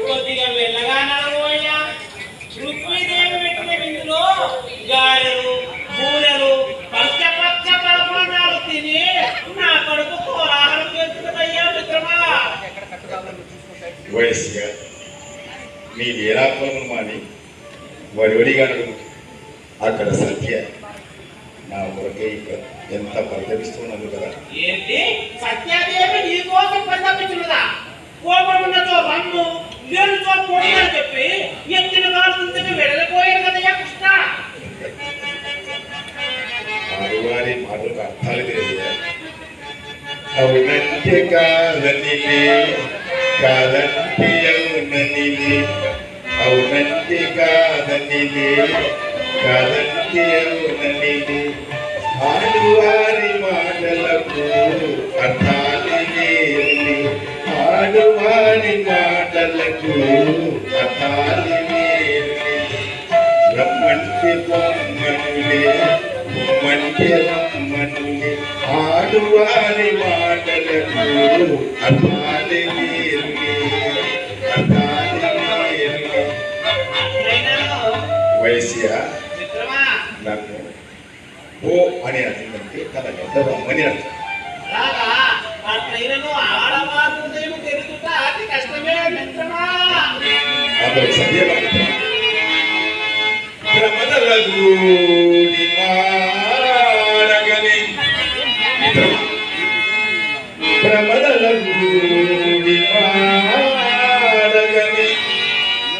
కొద్దిగా వెళ్ళగా నడవయ్యా. రుక్మిదేవి పెట్టిన విందులో గారెలు బూరెలు పచ్చ పరమాణాలు తిని నా కడుపు కోలాహలం చేస్తుందయ్యా మిత్రమా. వయస్సుగా నీ వేలాత్మను మాని వడివడిగా అక్కడ సత్య నా కొరకే ఇక్కడ ఎంత పరితపిస్తున్నది కదా. ఏంటి సత్యాదేవి నీ కోసం పరితపించున్నదా? కోపమున్నతో రన్ను లేనితో పోయి అని చెప్పి ఎత్తిన కాలుతుంటే వెళ్ళిపోయారు కదయ్యా కృష్ణ. ఆడువారి మాటలకు అర్థాలు తెలియదు. అవునంటే కాదనిలే, కాదంటే అవుననిలే, అవునంటే కాదనిలే, కాదంటే అవుననిలే. ఆడువారి మాటలకు అర్థాలు లేని, ఆడువారి మాటలకు అర్థాలు లేని. రమ్మంటే బొమ్మనులే, బొమ్మంటే రమ్మనులే. ఆడువారి మాటలకు అర్థాలు లేని, అర్థాలు లేని. వయస్యా నన్ను ఓ అని అర్థంటే తన పెద్ద రమ్మని అర్థం. అతను సత్యభక్త ప్రమదలగూడి మాడగని ప్రమదలగూడి మాడగని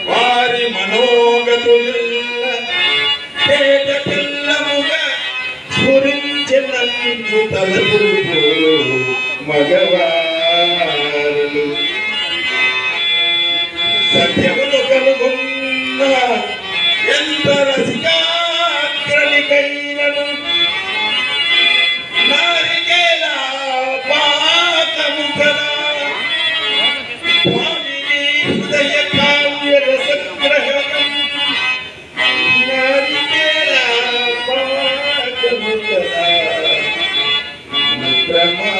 వారి మనోగతుల పేద పిల్లముగా స్ఫురించినందు తలపురుపు మగవారులు. సత్యమును కనుగొన్న ఎంత రసికాగ్రనికైనను నారికేల పాకము కదా. స్వామిని హృదయ కావ్య రసగ్రహణం నారికేల పాకము కదా. మిత్రమా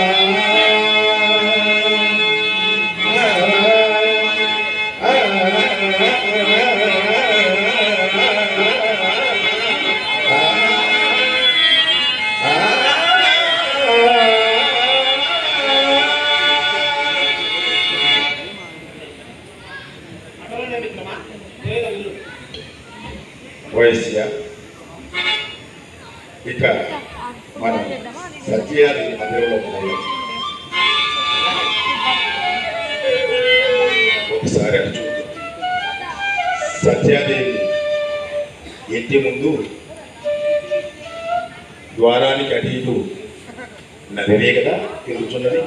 వయస్సుగా ఇక మనం సత్యాది మందిరంలో ఒకసారి అటు సత్యాదేవి ఇంటి ముందు ద్వారానికి అటు ఇటు నదివే కదా తిరుగుతున్నది.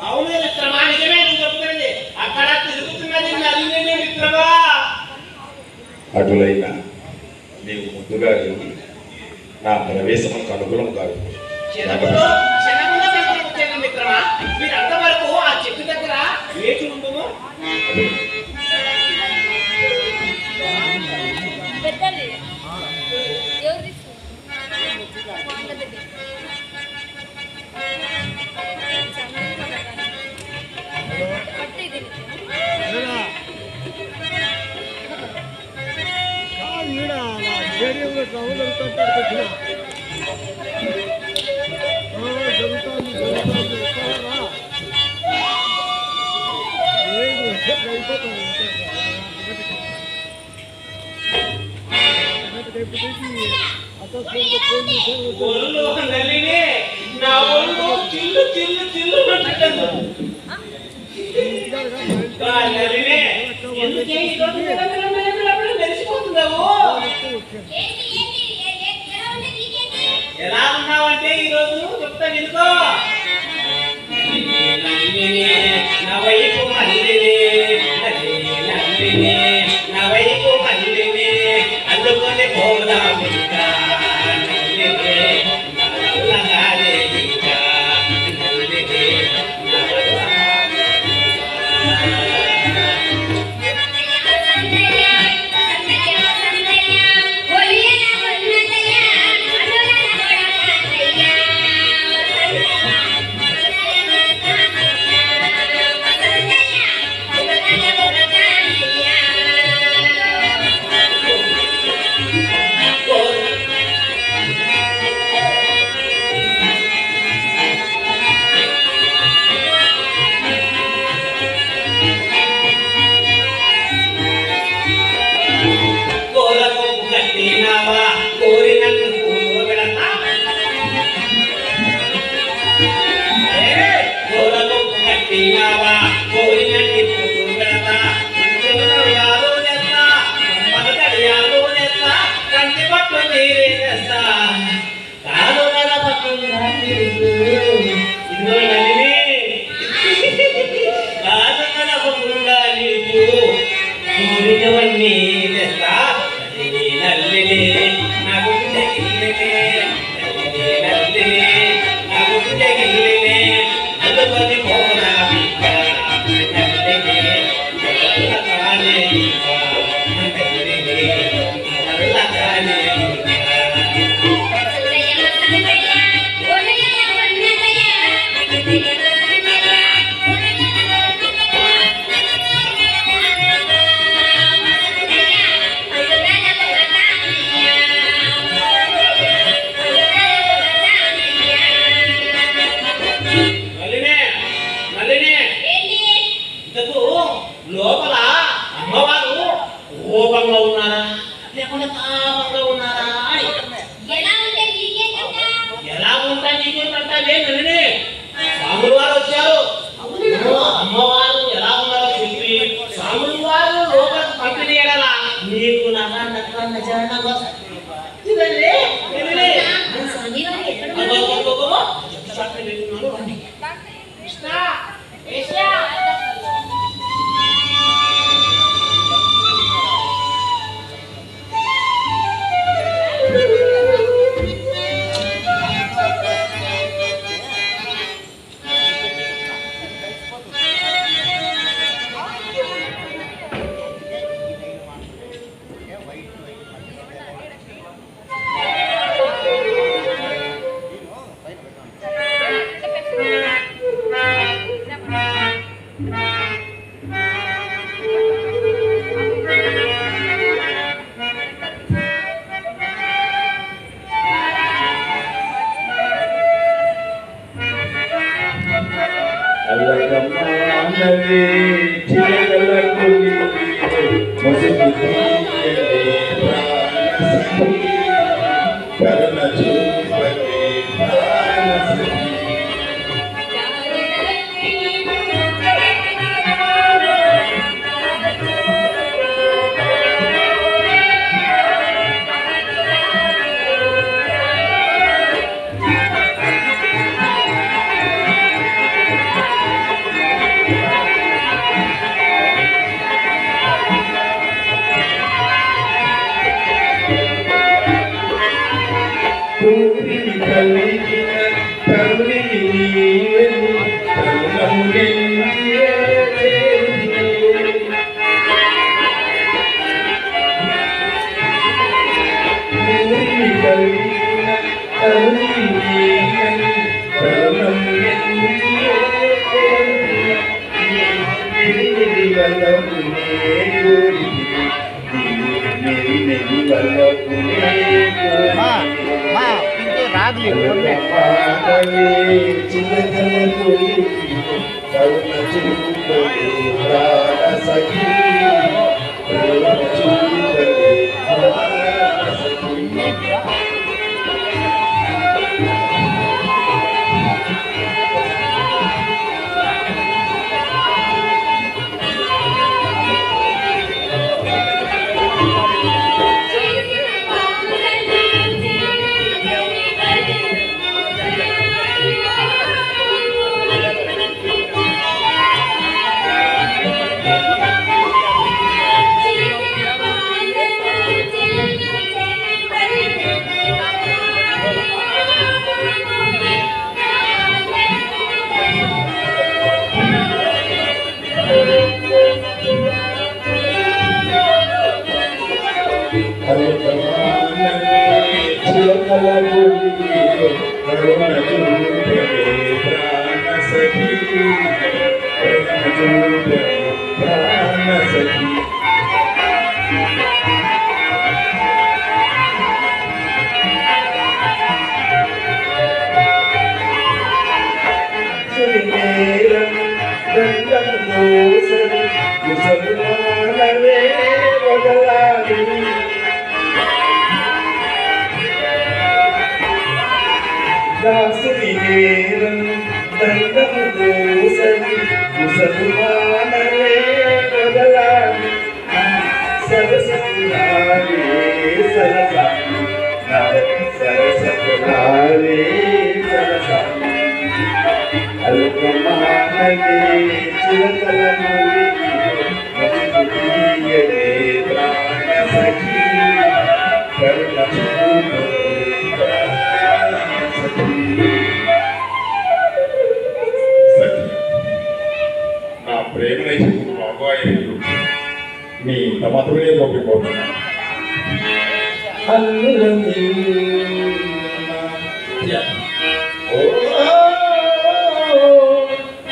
అవును మిత్రమా, నిజమే నువ్వు చెప్తుంది. అక్కడ తిరుగుతున్నది నదినే మిత్రమా. అటులైనా నీవు ముందుగా వెళ్ళి నా ప్రవేశముకు అనుకూలం కాదు. మిత్రమా మీరు అంతవరకు ఆ చెట్టు దగ్గర వేచి ఉండును. నా ఒళ్ళు చిల్లు చిల్లు చిల్లు మెరిసిపోతున్నావు. ఎలా ఉన్నావంటే ఈరోజు చెప్తా వినుకో. నా వైపు మల్లిని, నా వైపు మల్లిని అందుకొని పోదాం ఇంకా. Yeah. కాదు నడపకుండా నీకు ఇదిగో నలిని కాదు నడపకుండా నీకు కోరినవన్నీ తెస్తా నల్లిని నా గుండె గిల్లినే నల్లిని నా గుండె గిల్లినే నలుపది పోరా నల్లిని కానే లోపల అమ్మవారు కోపంగా ఉన్నారా లేకుండా తాపంగా ఉన్నారా అని ఎలా ఉంటా నీకేంటంటే నన్ను స్వాములు వారు వచ్చారు అమ్మవారు ఎలా ఉన్నారో చెప్పి స్వాములు వారు లోపల పంపిణీ ఎడలా నీకు Saraswati జగమాననే చిరతల మౌలియనే ప్రాణ సఖీ కరుణ నా ప్రేమనైతే బాబాయ్ మీ తమతులే గొప్పిపోతున్నా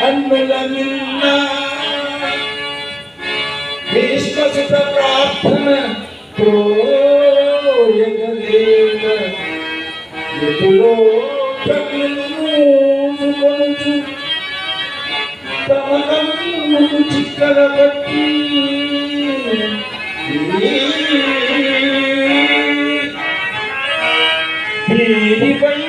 అన్నుల నిన్న భీష్మసుత ప్రార్థన త్రోయగలేక ఎటులో ప్రజలను తమ కన్నుకు చిక్కల బట్టి వీరిపై